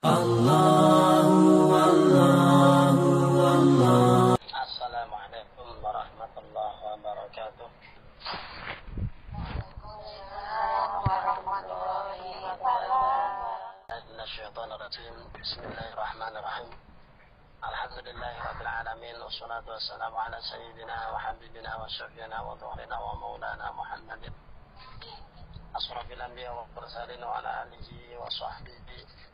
Assalamualaikum warahmatullahi wabarakatuh. Bismillahirrahmanirrahim. Alhamdulillahi rabbil alamin, wassalatu wassalamu ala sayyidina wa habibina wa syafiina wa dhuhrina wa maulana Muhammadin asrafil anbiya wa mursalin wa ala alihi wa sahbihi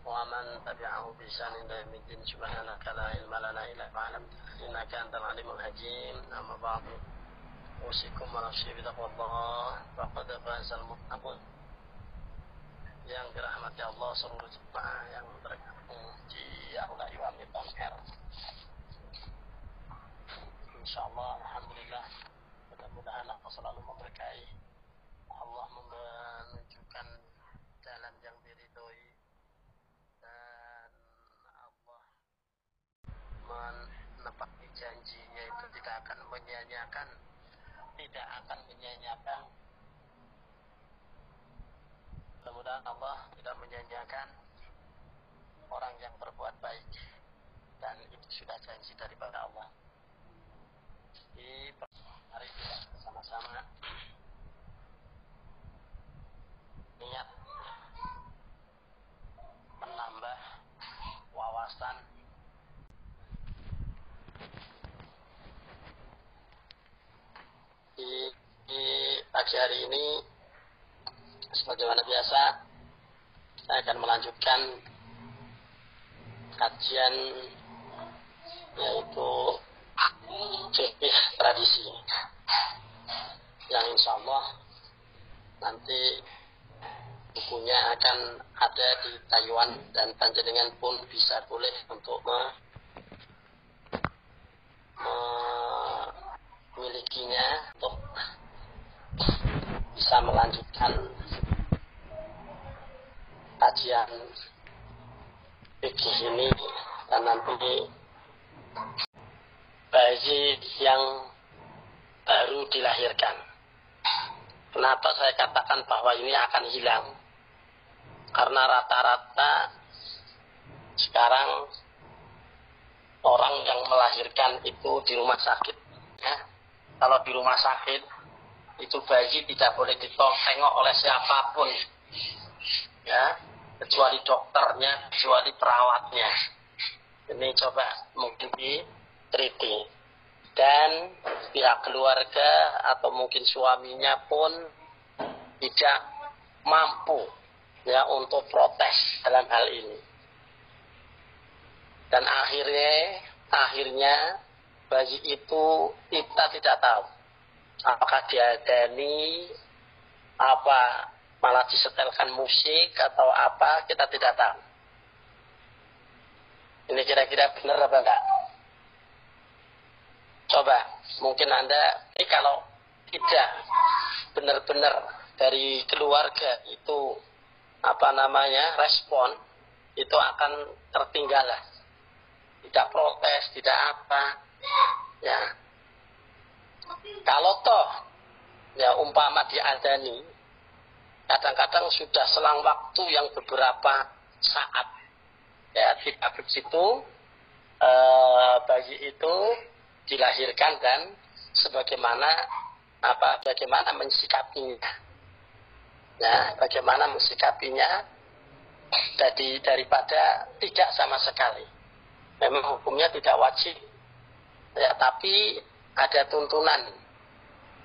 wa man tabi'ahu bi ihsan ila yaumiddin. Subhanaka la ilma lana illa ma 'allamtana innaka antal alimul hakim. Amma ba'du. Usikum wa nafsi bi taqwallah faqad fazal muttaqun. Yang dirahmati Allah seluruh jemaah yang bergabung di Aula Iwami Tonker. Insyaallah, alhamdulillah, mudah-mudahan Allah selalu memberkahi. Allah menunjukkan jalan yang diridhoi dan Allah menepati janjinya itu tidak akan menyia-nyiakan, mudah-mudahan Allah tidak menyia-nyiakan orang yang berbuat baik, dan itu sudah janji daripada Allah. Mari kita bersama-sama niat menambah wawasan di pagi hari ini. Sebagaimana biasa, saya akan melanjutkan kajian yaitu fikih tradisi yang insya Allah nanti bukunya akan ada di Taiwan, dan panjenengan pun bisa boleh untuk memilikinya untuk bisa melanjutkan kajian fikih ini. Dan nanti bayi yang baru dilahirkan, kenapa saya katakan bahwa ini akan hilang? Karena rata-rata sekarang orang yang melahirkan itu di rumah sakit, ya. Kalau di rumah sakit itu bayi tidak boleh ditengok oleh siapapun, ya, kecuali dokternya, kecuali perawatnya. Ini coba mungkin diteliti. Dan pihak keluarga atau mungkin suaminya pun tidak mampu, ya, untuk protes dalam hal ini. Dan akhirnya bayi itu kita tidak tahu apakah diadani, apa malah disetelkan musik atau apa, kita tidak tahu. Ini kira-kira benar apa enggak? Coba, mungkin Anda, kalau tidak benar-benar dari keluarga itu respon, itu akan tertinggal, tidak protes, tidak apa, ya. Kalau toh, ya, umpama diadani, kadang-kadang sudah selang waktu yang beberapa saat, ya, tidak begitu, bayi itu dilahirkan dan bagaimana mensikapinya, ya, bagaimana mensikapinya daripada tidak sama sekali. Memang hukumnya tidak wajib, ya, tapi ada tuntunan.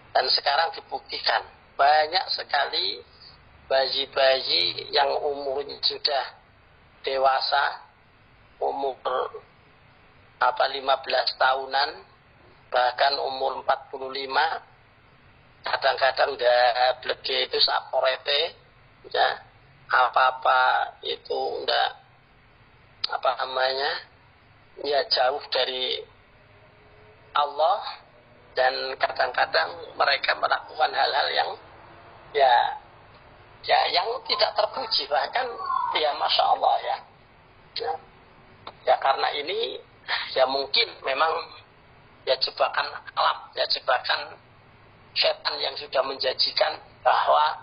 Dan sekarang dibuktikan banyak sekali bayi-bayi yang umurnya sudah dewasa, umur 15 tahunan, bahkan umur 45, kadang-kadang udah blege itu saporete, ya, apa-apa itu udah ya, jauh dari Allah. Dan kadang-kadang mereka melakukan hal-hal yang yang tidak terpuji, bahkan ya Masya Allah, ya karena ini ya mungkin memang ya jebakan alam, ya jebakan setan yang sudah menjanjikan bahwa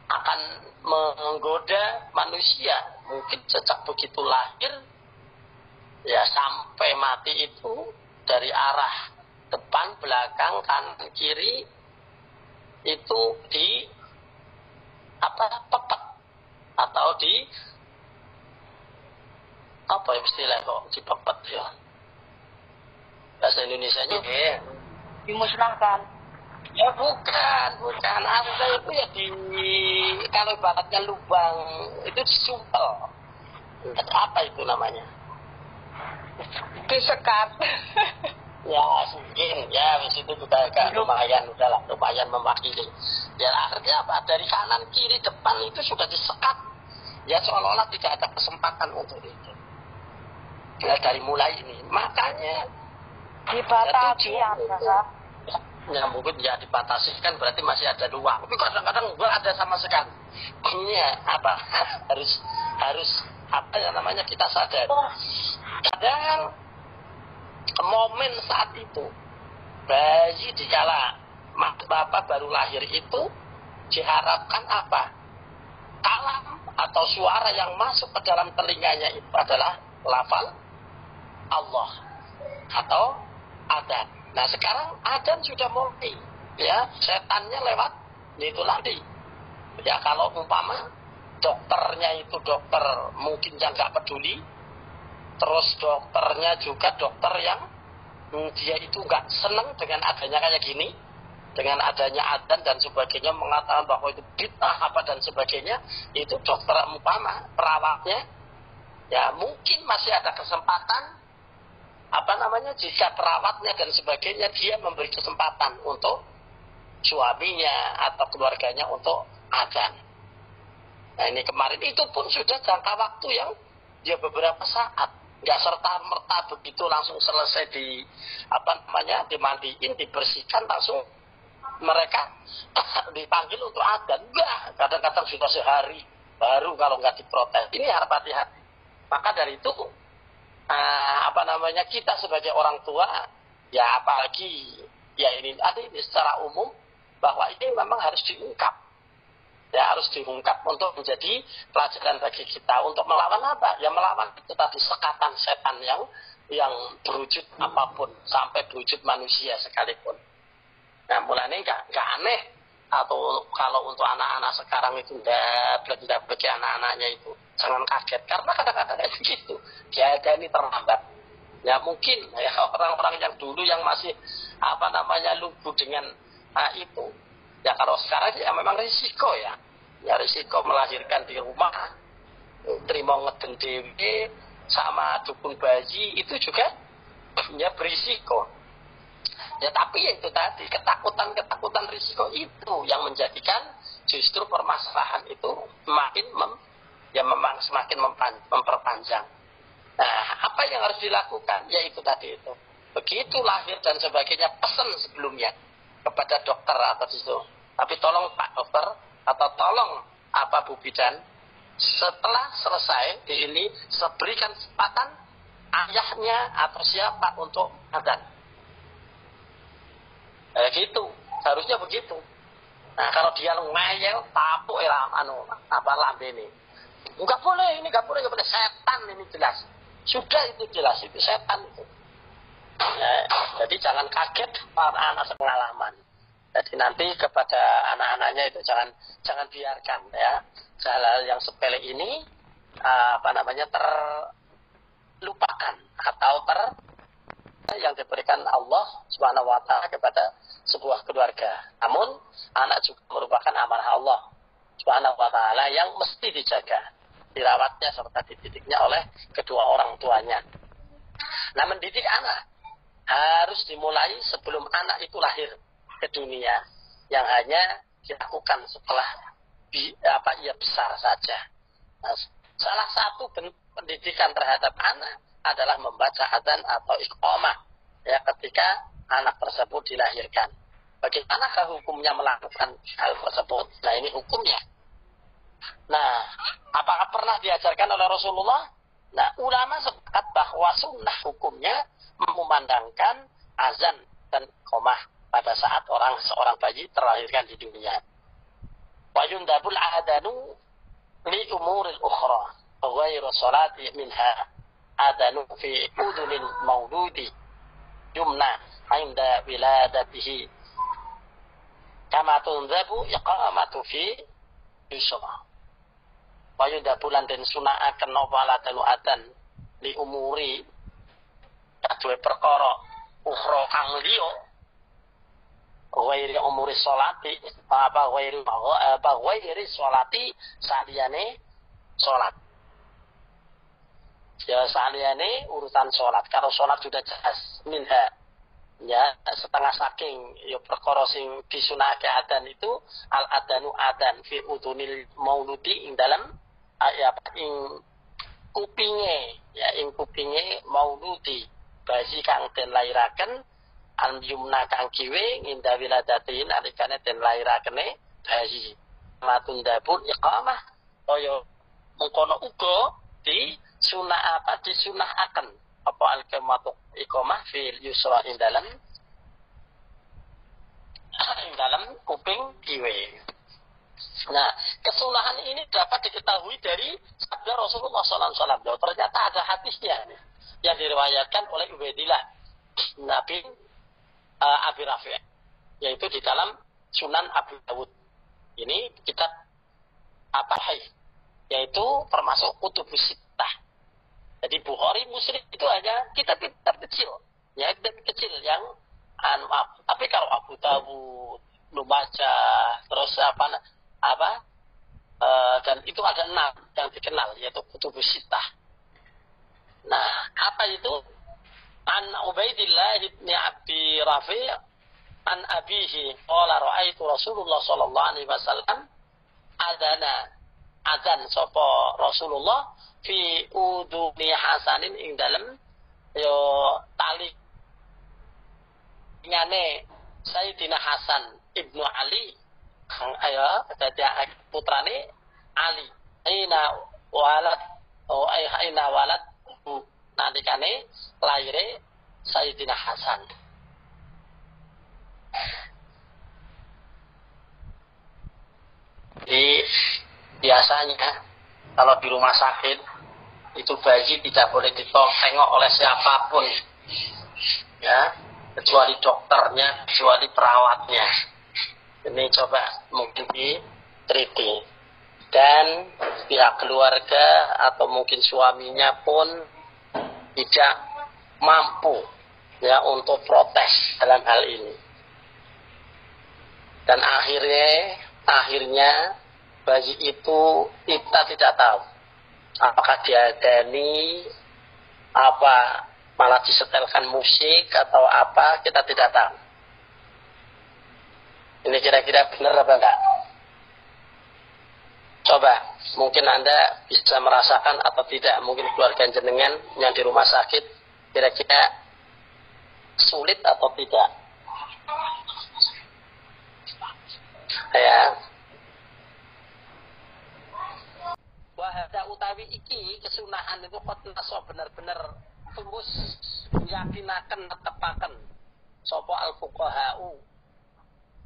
akan menggoda manusia. Mungkin sejak begitu lahir ya sampai mati itu dari arah depan, belakang, kanan, kiri itu di pepet atau di apa ya istilah kok dipepet ya bahasa Indonesianya dimusnahkan. ya bukan apa itu ya di kalau ibaratnya lubang itu disumpel apa itu namanya Disekat. ya mungkin ya di situ juga agak lumayan mewakili ya akhirnya apa dari kanan kiri depan itu sudah disekat ya seolah-olah tidak ada kesempatan untuk itu ya dari mulai ini makanya Dibatasi ya, ya mungkin ya dibatasi kan berarti masih ada ruang tapi kadang-kadang nggak ada sama sekali ini ya, harus apa yang namanya kita sadar kadang momen saat itu bayi dikala bapak baru lahir itu diharapkan apa kalam atau suara yang masuk ke dalam telinganya itu adalah lafal Allah atau adzan. Nah sekarang adzan sudah mulai ya setannya lewat itu tadi ya kalau umpama dokternya itu dokter mungkin yang nggak peduli terus dokternya juga dokter yang dia itu nggak seneng dengan adanya kayak gini dengan adanya adzan dan sebagainya mengatakan bahwa itu bid'ah apa dan sebagainya itu dokter umpama perawatnya ya mungkin masih ada kesempatan jika perawatnya dan sebagainya dia memberi kesempatan untuk suaminya atau keluarganya untuk adzan. Nah ini kemarin itu pun sudah jangka waktu yang dia beberapa saat nggak serta merta begitu langsung selesai dimandiin dibersihkan langsung mereka dipanggil untuk adzan. Enggak, kadang-kadang sudah sehari baru kalau nggak diprotes. Ini harap hati-hati. Maka dari itu kita sebagai orang tua ya apalagi ya ini secara umum bahwa ini memang harus diungkap ya harus diungkap untuk menjadi pelajaran bagi kita untuk melawan apa ya melawan itu tadi sekatan setan yang berwujud apapun sampai berwujud manusia sekalipun. Nah mulanya nggak aneh atau kalau untuk anak-anak sekarang itu tidak bagi anak-anaknya itu jangan kaget karena kadang-kadang kayak begitu dia ada ini terlambat ya mungkin ya orang-orang yang dulu yang masih lugu dengan itu ya kalau sekarang ya memang risiko ya risiko melahirkan di rumah terima ngeden dewe sama dukun bayi itu juga ya berisiko ya tapi ya itu tadi ketakutan risiko itu yang menjadikan justru permasalahan itu memang semakin memperpanjang. Nah, apa yang harus dilakukan? Ya itu tadi itu. Begitu lahir dan sebagainya pesan sebelumnya kepada dokter atau itu. Tapi tolong Pak Dokter atau tolong Bu Bidan setelah selesai di ini berikan kesempatan ayahnya atau siapa untuk adzan. Gitu. Harusnya begitu. Nah, kalau dia ngayel tapuk lambe ini. Enggak boleh setan ini jelas. Sudah itu jelas itu setan itu. Ya, jadi jangan kaget para anak sepengalaman. Jadi nanti kepada anak-anaknya itu jangan biarkan ya hal-hal yang sepele ini terlupakan atau yang diberikan Allah Subhanahu wa taala kepada sebuah keluarga. Namun anak juga merupakan amanah Allah Subhanahu wa taala yang mesti dijaga, dirawatnya serta dididiknya oleh kedua orang tuanya. Nah, mendidik anak harus dimulai sebelum anak itu lahir ke dunia, yang hanya dilakukan setelah ia besar saja. Nah, salah satu pendidikan terhadap anak adalah membaca adzan atau iqamah ya ketika anak tersebut dilahirkan. Bagaimanakah hukumnya melakukan hal tersebut? Nah, ini hukumnya. Nah, apakah pernah diajarkan oleh Rasulullah? Nah, ulama sepakat bahwa sunnah hukumnya memandangkan azan dan iqamah pada saat seorang bayi terlahirkan di dunia. Wa yundabul adanu li umuril ukhra ghairu salati minha adanu fi udunil mauludi yumna inda wiladatihi kama tundabu iqamatu fi yusra. Wa yundabulan den sunaaken apa aladanu adan li umuri kadue perkara ukhra kang liya ghairi umuri sholati ghairi sholati saliyane sholat. Ya saliyane urutan sholat. Kalau sholat sudah jelas minha, ya setengah saking ya perkara sing disunahake adan itu al adanu adan fi udunil mauludi ing dalam ya ing kupinge, ya ing kupinge mauludi bayi kang den lairaken al yumna kang kiwe nginda wiladatin alikane den lairakene bayi matundabul iqamah kaya mengkono uga di sunah disunahaken apa al-qamatu iqamah fil yusra ing dalam kuping kiwe. Nah, kesunahan ini dapat diketahui dari sabda Rasulullah SAW. Ternyata ada hadisnya yang diriwayatkan oleh Ubaidillah Nabi Abi Rafi', yaitu di dalam Sunan Abu Dawud. Ini kitab yaitu termasuk kutubus sittah. Jadi Bukhari, Muslim itu hanya kitab-kitab kecil, ya kitab kecil yang tapi kalau Abu Dawud, Ibnu Majah, terus dan itu ada 6 yang dikenal yaitu kutubus sittah. Nah, apa itu? An Ubaidillah bin Abi Rafi' an abihi qala ra'aitu Rasulullah sallallahu alaihi wasallam adzan sapa Rasulullah fi uduni Hasanin ing dalem yo tali ngane Sayyidina Hasan Ibnu Ali ayo dadi putrane Ali aina walad nalikane laire Sayyidina Hasan. Jadi biasanya kalau di rumah sakit itu bayi tidak boleh ditengok oleh siapapun, ya, kecuali dokternya, kecuali perawatnya. Ini coba mungkin diteliti. Dan pihak keluarga atau mungkin suaminya pun tidak mampu ya untuk protes dalam hal ini. Dan akhirnya bayi itu kita tidak tahu apakah diadani, apa malah disetelkan musik atau apa, kita tidak tahu. Ini kira-kira benar apa enggak? Coba, mungkin Anda bisa merasakan atau tidak, mungkin keluarga jenengan yang di rumah sakit, kira-kira sulit atau tidak? Ya. Wahada utawi iki kesunahan itu kot naso benar-benar tulus yakinaken netepaken sapa al fuqahau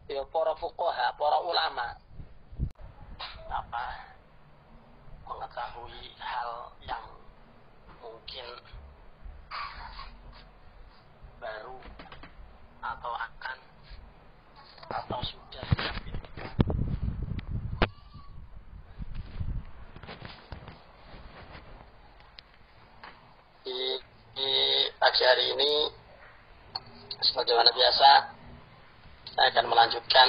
ya para fuqaha, para ulama mengetahui hal yang mungkin baru atau akan atau sudah di pagi hari ini sebagaimana biasa saya akan melanjutkan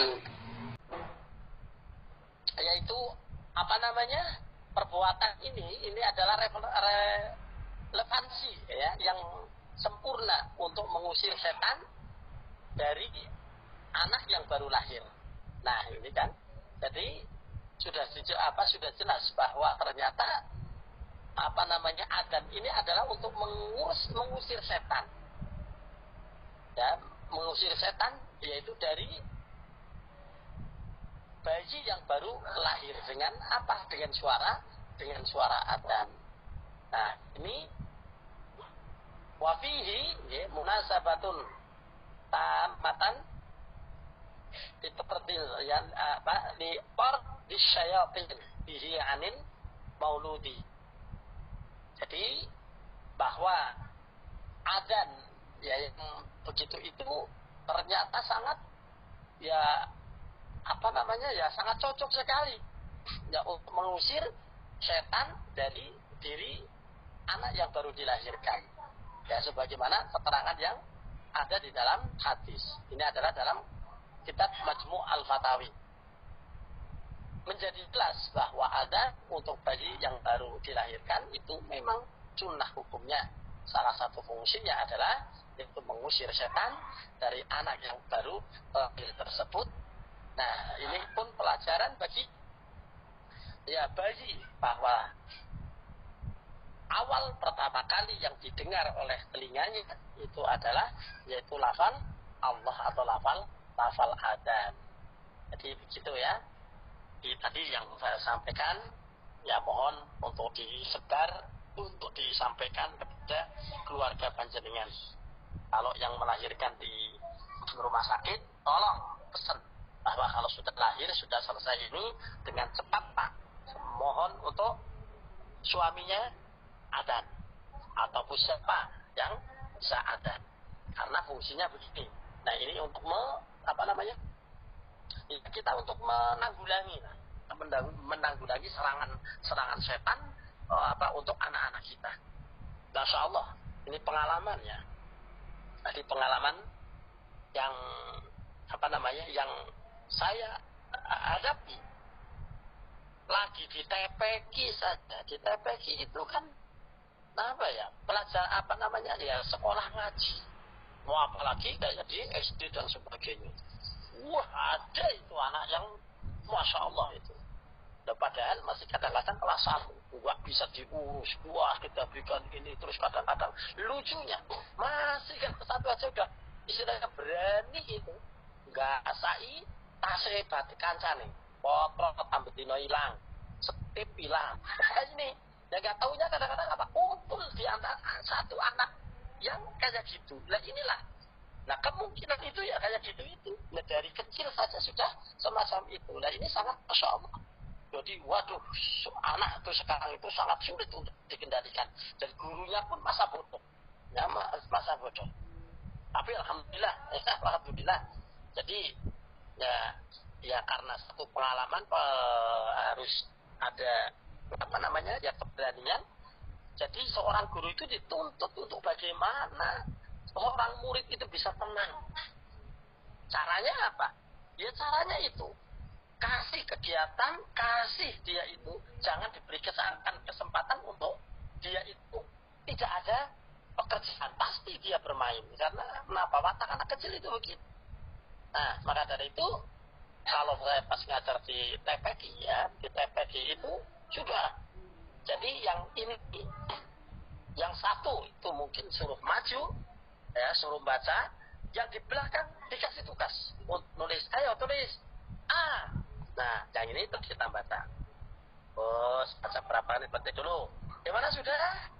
yaitu perbuatan ini adalah relevansi ya yang sempurna untuk mengusir setan dari anak yang baru lahir. Nah, ini kan jadi sudah jelas bahwa ternyata adzan ini adalah untuk mengusir setan. Ya, mengusir setan yaitu dari bayi yang baru lahir dengan apa? Dengan suara adzan. Nah, ini wafihi ya, munasabatun tamatan dipertil yang di disyayatin bihi anil mauludi. Jadi bahwa adzan ya yang begitu itu ternyata sangat ya sangat cocok sekali ya untuk mengusir setan dari diri anak yang baru dilahirkan. Ya sebagaimana keterangan yang ada di dalam hadis. Ini adalah dalam kitab Majmu' Al-Fatawi. Menjadi jelas bahwa ada untuk bayi yang baru dilahirkan itu memang sunnah hukumnya. Salah satu fungsinya adalah itu mengusir setan dari anak yang baru lahir tersebut. Nah, ini pun pelajaran bagi bayi bahwa awal pertama kali yang didengar oleh telinganya itu adalah yaitu lafal Allah atau lafal adzan. Jadi begitu ya. Tadi yang saya sampaikan ya mohon untuk disebar, untuk disampaikan kepada keluarga panjenengan. Kalau yang melahirkan di rumah sakit, tolong pesan bahwa kalau sudah lahir, sudah selesai ini dengan cepat Pak, mohon untuk suaminya adzan ataupun siapa yang bisa adzan, karena fungsinya begini. Nah ini untuk kita untuk menanggulangi serangan setan untuk anak-anak kita. Masya Allah, ini pengalaman ya. Jadi pengalaman yang yang saya hadapi lagi di TPQ saja. Di TPQ itu kan sekolah ngaji. Mau apalagi kayak di SD dan sebagainya. Wah, ada itu anak yang Masya Allah itu. Padahal masih kadang-kadang kelas 1 nggak bisa diurus. Wah, kita berikan ini. Terus kadang-kadang lucunya masih kan kelas 1 aja udah istilahnya berani itu. Nggak asai tasnya batik kancane. Potret ambet dino hilang. Setip hilang. Ini yang nggak taunya kadang-kadang kumpul di antara satu anak yang kayak gitu. Nah inilah. Nah kemungkinan itu ya kayak gitu itu. Nah dari kecil saja sudah semacam itu. Nah ini sangat Masya Allah. Jadi waduh, anak itu sekarang itu sangat sulit untuk dikendalikan. Dan gurunya pun masa bodoh. Ya, masa bodoh. Tapi alhamdulillah. Jadi ya karena satu pengalaman harus ada keberanian. Jadi seorang guru itu dituntut untuk bagaimana seorang murid itu bisa tenang. Caranya apa? Ya caranya itu kasih kegiatan, kasih dia itu jangan diberi kesempatan untuk dia itu tidak ada pekerjaan, pasti dia bermain. Karena kenapa? Watak anak kecil itu begitu. Nah, maka dari itu kalau saya pas ngajar di TPQ ya, di TPQ itu sudah. Jadi yang satu itu mungkin suruh maju, ya suruh baca, yang di belakang dikasih tugas nulis, ayo tulis A. Nah, yang ini terus kita baca. Bos, baca berapa nih penting dulu. Gimana sudah?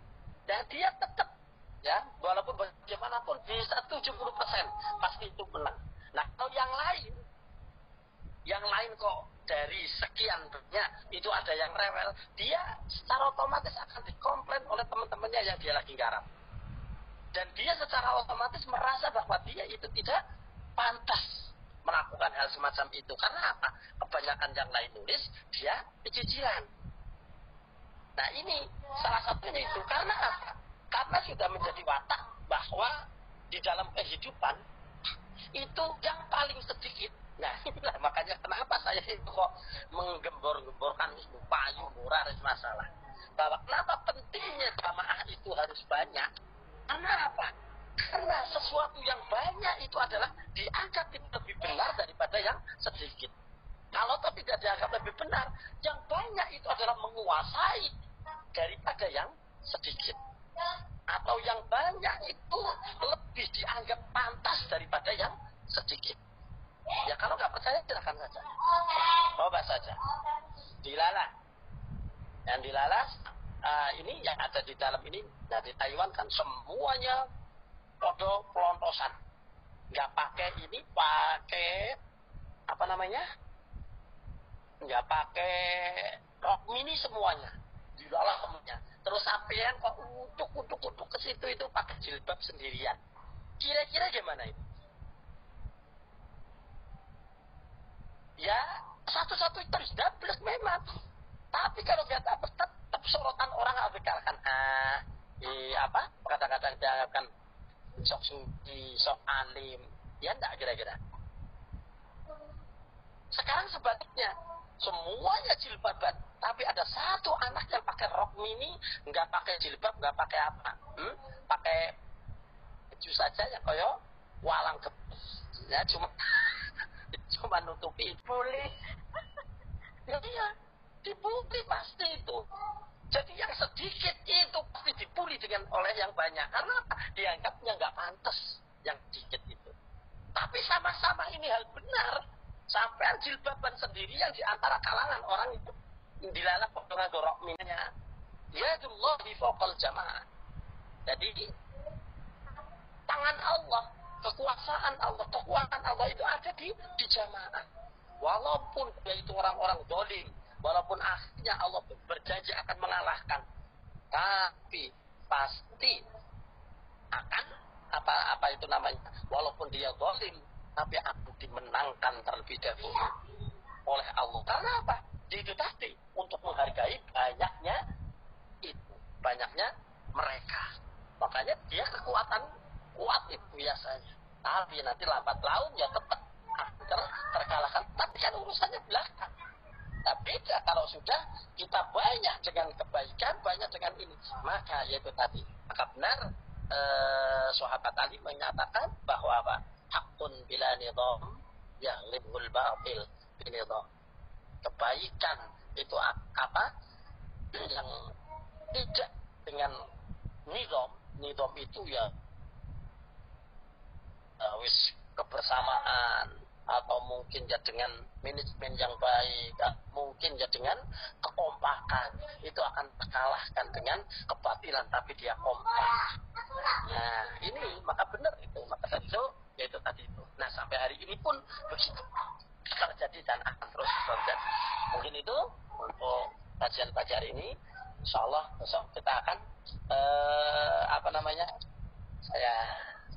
Dan dia tetap ya, walaupun bagaimanapun bisa 70% pasti itu menang. Nah, kalau yang lain kok dari sekian banyak itu ada yang rewel, dia secara otomatis akan dikomplain oleh teman-temannya yang dia lagi garap. Dan dia secara otomatis merasa bahwa dia itu tidak pantas melakukan hal semacam itu. Karena apa? Kebanyakan yang lain nulis, dia cicilan. Nah ini salah satunya itu. Karena apa? Karena sudah menjadi watak bahwa di dalam kehidupan itu yang paling sedikit. Nah inilah makanya kenapa saya itu kok menggembor-gemborkan payung murah masalah. Bahwa kenapa pentingnya jamaah itu harus banyak. Karena apa? Karena sesuatu yang banyak itu adalah dianggap lebih benar daripada yang sedikit. Kalau tidak dianggap lebih benar, yang banyak itu adalah menguasai daripada yang sedikit. Atau yang banyak itu lebih dianggap pantas daripada yang sedikit. Ya kalau nggak percaya silakan saja. Coba saja. Dilalah. Yang dilalas ini yang ada di dalam ini. Nah di Taiwan kan semuanya podo pelontosan, nggak pakai ini, pakai nggak pakai rok mini semuanya di dalamnya. Terus sampean kok untuk ke situ itu pakai jilbab sendirian. Kira-kira gimana itu? Ya, satu-satu terus dablek memang. Tapi kalau nggak dapat tetap sorotan orang akan kadang-kadang dianggapkan sok suci, sok alim. Ya enggak kira-kira. Sekarang sebaliknya, semuanya jilbaban, tapi ada satu anak yang pakai rok mini, nggak pakai jilbab, nggak pakai apa, pakai baju saja yang koyo walang ya cuma nutupi. Boleh. Iya, dibully pasti itu. Jadi yang sedikit itu pasti dibully oleh yang banyak. Karena apa? Dianggapnya nggak pantas yang sedikit itu. Tapi sama-sama ini hal benar. Sampai jilbaban sendiri yang di antara kalangan orang itu dilarang dengan gorok minnya. Ya Allah di fokal jamaah. Jadi tangan Allah, kekuasaan Allah, kekuatan Allah itu ada di jamaah. Walaupun dia itu orang-orang zalim, walaupun akhirnya Allah berjanji akan mengalahkan, tapi pasti akan apa itu namanya, walaupun dia zalim, tapi akan dimenangkan terlebih dahulu oleh Allah. Karena apa? Itu tadi untuk menghargai banyaknya mereka. Makanya dia kekuatan kuat itu biasanya. Tapi nanti lambat laun ya tetap terkalahkan. Tapi kan urusannya belakang. Tapi kalau sudah kita banyak dengan kebaikan, banyak dengan ini, maka yaitu tadi. Maka benar sahabat Ali menyatakan bahwa apa? Hakun bila nidham yaghlibul batil binidham. Kebaikan itu apa? Yang tidak dengan nidham itu ya kebersamaan, atau mungkin ya dengan manajemen yang baik, mungkin ya dengan kekompakan, itu akan terkalahkan dengan kebatilan, tapi dia kompak. Nah ini maka benar itu, maka itu yaitu tadi itu. Nah sampai hari ini pun begitu terjadi dan akan terus terjadi. Mungkin itu untuk kajian pagi hari ini. Insyaallah besok kita akan saya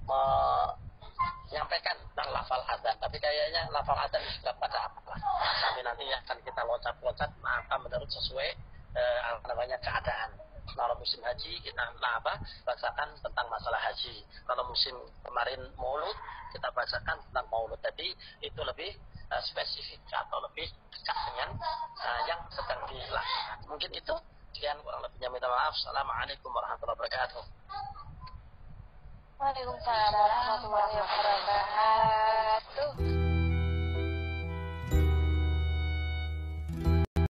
menyampaikan tentang lafal adzan, tapi kayaknya lafal adzan sudah pada apalah. Tapi nanti akan kita loncat-loncat maka menurut sesuai keadaan. Kalau musim haji kita bacakan tentang masalah haji. Kalau musim kemarin maulud kita bacakan tentang maulud. Jadi itu lebih spesifik atau lebih dekat dengan yang sedang dilakukan. Mungkin itu. Sekian, kurang lebihnya minta maaf. Assalamualaikum warahmatullahi wabarakatuh. Waalaikumsalam warahmatullahi wabarakatuh.